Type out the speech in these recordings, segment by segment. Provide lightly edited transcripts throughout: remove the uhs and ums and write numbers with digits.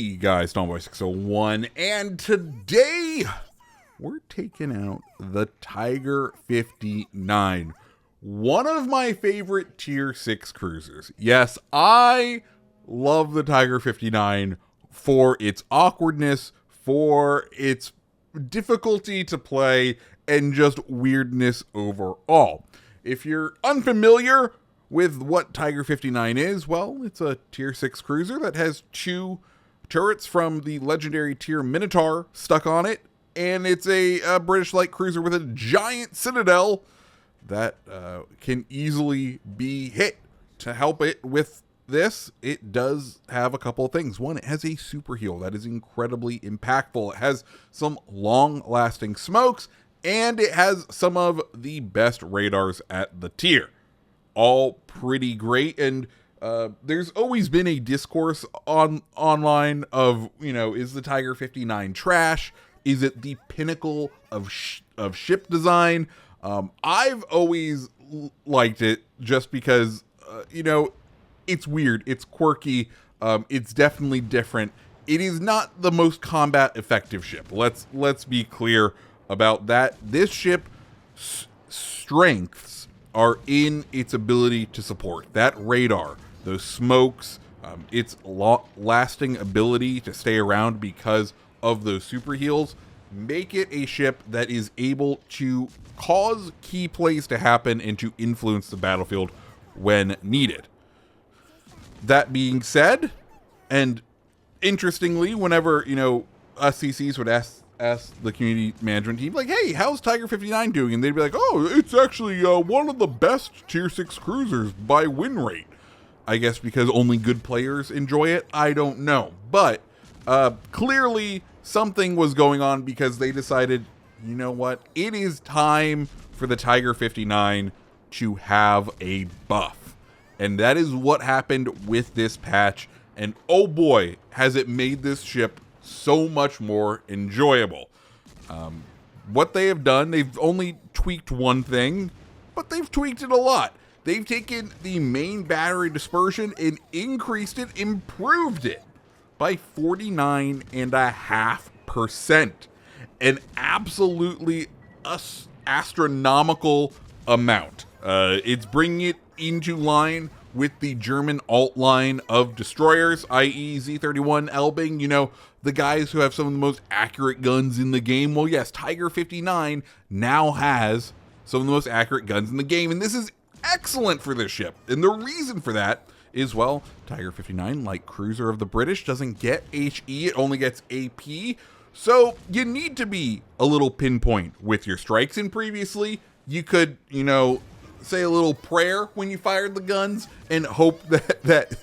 Hey guys, Tomboy601, and today we're taking out the Tiger 59, one of my favorite tier 6 cruisers. Yes, I love the Tiger 59 for its awkwardness, for its difficulty to play, and just weirdness overall. If you're unfamiliar with what Tiger 59 is, well, it's a tier 6 cruiser that has 2 turrets from the legendary tier Minotaur stuck on it, and it's a British light cruiser with a giant citadel that can easily be hit. To help it with this, it does have a couple of things. One, it has a super heal that is incredibly impactful. It has some long-lasting smokes, and it has some of the best radars at the tier. All pretty great, and there's always been a discourse online of, you know, is the Tiger 59 trash? Is it the pinnacle of ship design? I've always liked it just because, you know, it's weird, it's quirky, it's definitely different. It is not the most combat effective ship. Let's be clear about that. This ship strengths are in its ability to support that radar, those smokes, its lasting ability to stay around because of those super heals, make it a ship that is able to cause key plays to happen and to influence the battlefield when needed. That being said, and interestingly, whenever, you know, us CCs would ask the community management team, like, hey, how's Tiger 59 doing? And they'd be like, oh, it's actually one of the best tier 6 cruisers by win rate. I guess because only good players enjoy it. I don't know. But clearly something was going on, because they decided, you know what? It is time for the Tiger 59 to have a buff. And that is what happened with this patch. And oh boy, has it made this ship so much more enjoyable. What they have done, they've only tweaked one thing, but they've tweaked it a lot. They've taken the main battery dispersion and increased it, improved it by 49.5%. An absolutely astronomical amount. It's bringing it into line with the German alt line of destroyers, i.e. Z-31 Elbing, you know, the guys who have some of the most accurate guns in the game. Well, yes, Tiger 59 now has some of the most accurate guns in the game, and this is excellent for this ship. And the reason for that is, well, Tiger 59, like cruiser of the British, doesn't get HE, it only gets AP, so you need to be a little pinpoint with your strikes. And previously, you could, you know, say a little prayer when you fired the guns and hope that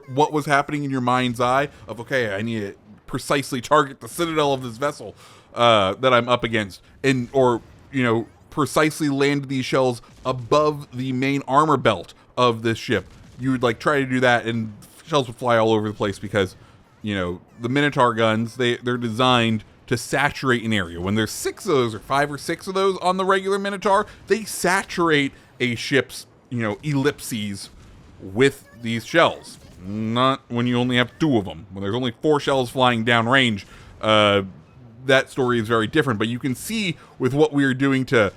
what was happening in your mind's eye of, okay, I need to precisely target the citadel of this vessel that I'm up against, and or, you know, precisely land these shells above the main armor belt of this ship. You would like try to do that, and shells would fly all over the place because, you know, the Minotaur guns, they're designed to saturate an area. When there's 6 of those or 5 or 6 of those on the regular Minotaur, they saturate a ship's, you know, ellipses with these shells. Not when you only have 2 of them. When there's only 4 shells flying downrange, that story is very different. But you can see with what we are doing to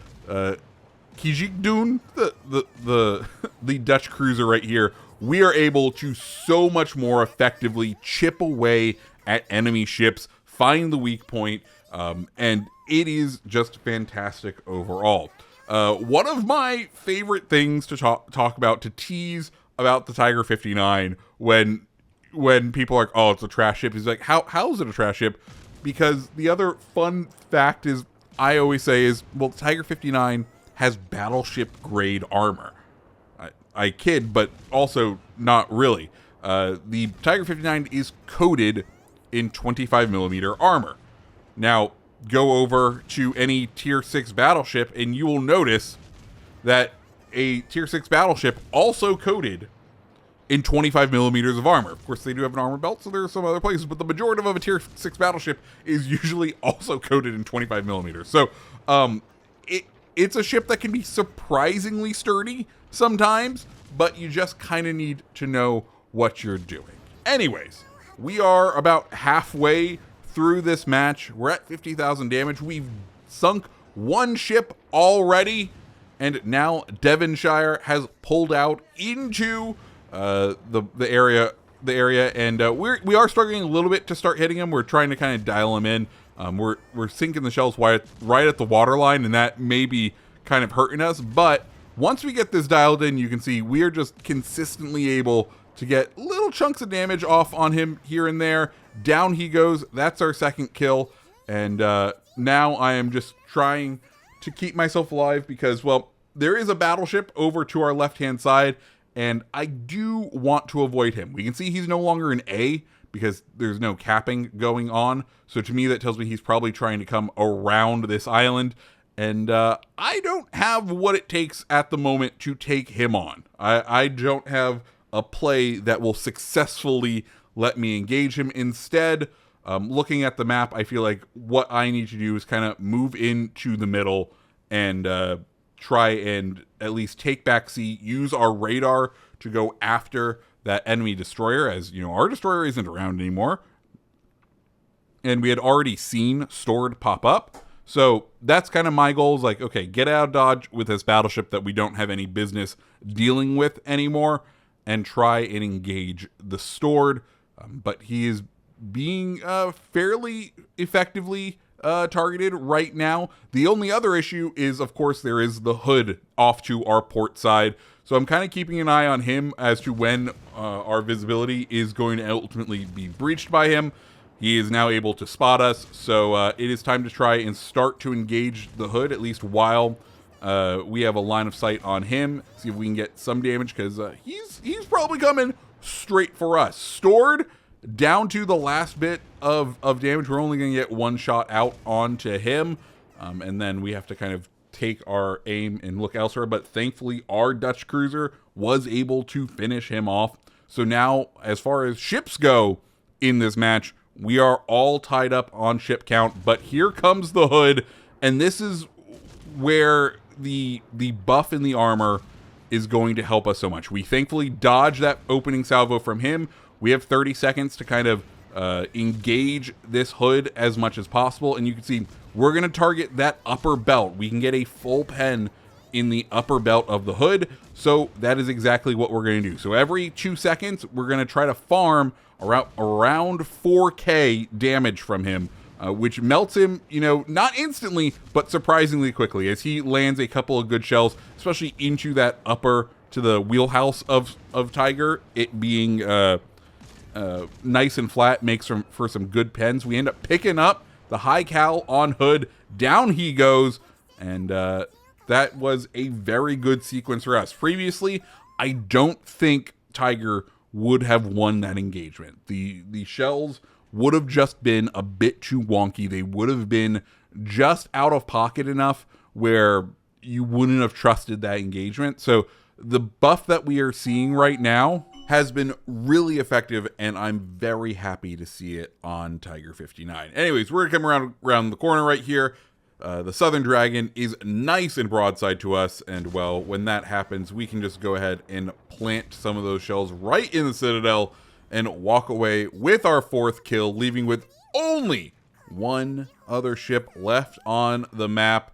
Kijikdoen, the Dutch cruiser right here, we are able to so much more effectively chip away at enemy ships, find the weak point, and it is just fantastic overall. One of my favorite things to talk about, to tease about the Tiger 59 when people are like, oh, it's a trash ship, is like, how is it a trash ship? Because the other fun fact is, I always say is, well, Tiger 59 has battleship grade armor. I kid, but also not really. The Tiger 59 is coated in 25mm armor. Now, go over to any tier 6 battleship and you will notice that a tier 6 battleship also coated in 25mm of armor. Of course, they do have an armor belt, so there are some other places, but the majority of a tier 6 battleship is usually also coated in 25mm. So, it's a ship that can be surprisingly sturdy sometimes, but you just kind of need to know what you're doing. Anyways, we are about halfway through this match. We're at 50,000 damage. We've sunk one ship already, and now Devonshire has pulled out into the area, and we are struggling a little bit to start hitting him. We're trying to kind of dial him in. We're sinking the shells right at the water line, and that may be kind of hurting us. But once we get this dialed in, you can see we are just consistently able to get little chunks of damage off on him here and there. Down he goes. That's our second kill, and now I am just trying to keep myself alive because, well, there is a battleship over to our left-hand side, and I do want to avoid him. We can see he's no longer an A because there's no capping going on. So to me, that tells me he's probably trying to come around this island. And I don't have what it takes at the moment to take him on. I don't have a play that will successfully let me engage him. Instead, looking at the map, I feel like what I need to do is kind of move into the middle and try and at least take back C, use our radar to go after that enemy destroyer, as you know, our destroyer isn't around anymore. And we had already seen stored pop up. So that's kind of my goal, is like, okay, get out of Dodge with this battleship that we don't have any business dealing with anymore, and try and engage the stored. But he is being fairly effectively targeted right now. The only other issue is, of course, there is the hood off to our port side. So I'm kind of keeping an eye on him as to when our visibility is going to ultimately be breached by him. He is now able to spot us, so it is time to try and start to engage the hood, at least while we have a line of sight on him. See if we can get some damage, because he's probably coming straight for us. Stored down to the last bit of damage. We're only going to get one shot out onto him, and then we have to kind of take our aim and look elsewhere. But thankfully, our Dutch cruiser was able to finish him off. So now, as far as ships go in this match, we are all tied up on ship count. But here comes the hood, and this is where the buff in the armor is going to help us so much. We thankfully dodged that opening salvo from him. We have 30 seconds to kind of engage this hood as much as possible, and you can see we're going to target that upper belt. We can get a full pen in the upper belt of the hood, so that is exactly what we're going to do. So every 2 seconds, we're going to try to farm around 4K damage from him, which melts him, you know, not instantly, but surprisingly quickly, as he lands a couple of good shells, especially into that upper, to the wheelhouse of Tiger. It being nice and flat makes for some good pens. We end up picking up the high cal on hood. Down he goes, and that was a very good sequence for us. Previously, I don't think Tiger would have won that engagement. The shells would have just been a bit too wonky. They would have been just out of pocket enough where you wouldn't have trusted that engagement. So the buff that we are seeing right now has been really effective, and I'm very happy to see it on Tiger 59. Anyways, we're gonna come around the corner right here. The Southern Dragon is nice and broadside to us, and well, when that happens, we can just go ahead and plant some of those shells right in the Citadel and walk away with our 4th kill, leaving with only one other ship left on the map.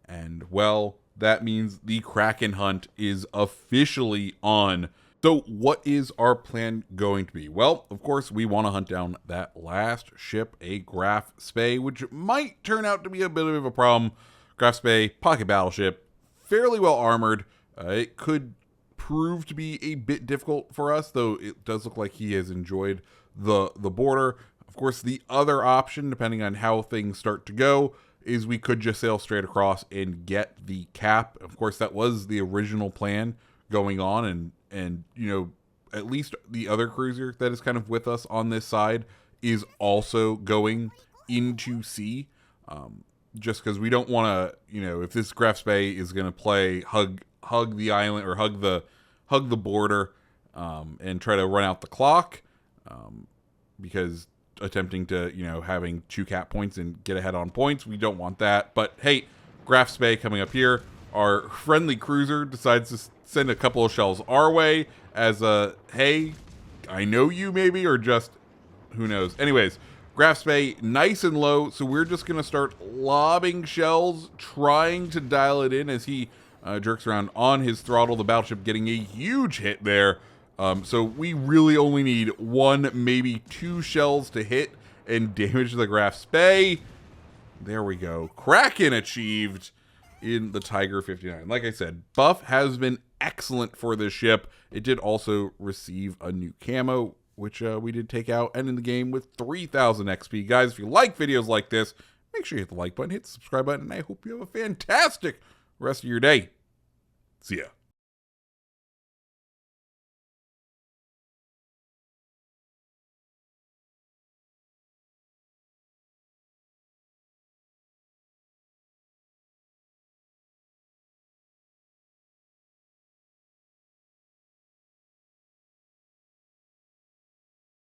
And well, that means the Kraken hunt is officially on. So what is our plan going to be? Well, of course, we want to hunt down that last ship, a Graf Spee, which might turn out to be a bit of a problem. Graf Spee, pocket battleship, fairly well armored. It could prove to be a bit difficult for us, though it does look like he has enjoyed the border. Of course, the other option, depending on how things start to go, is we could just sail straight across and get the cap. Of course, that was the original plan going on, and you know, at least the other cruiser that is kind of with us on this side is also going into sea, just because we don't want to, you know, if this Graf Spee is going to play hug the island or hug the border, and try to run out the clock, because attempting to, you know, having 2 cap points and get ahead on points, we don't want that. But hey, Graf Spee coming up here. Our friendly cruiser decides to send a couple of shells our way as a, hey, I know you maybe, or just Who knows? Anyways, Graf Spey, nice and low, so we're just going to start lobbing shells, trying to dial it in as he jerks around on his throttle. The battleship getting a huge hit there. So we really only need 1, maybe 2 shells to hit and damage the Graf Spey. There we go. Kraken achieved in the Tiger 59. Like I said, buff has been excellent for this ship. It did also receive a new camo, which we did take out, and in the game with 3,000 XP. Guys, if you like videos like this, make sure you hit the like button, hit the subscribe button, and I hope you have a fantastic rest of your day. See ya.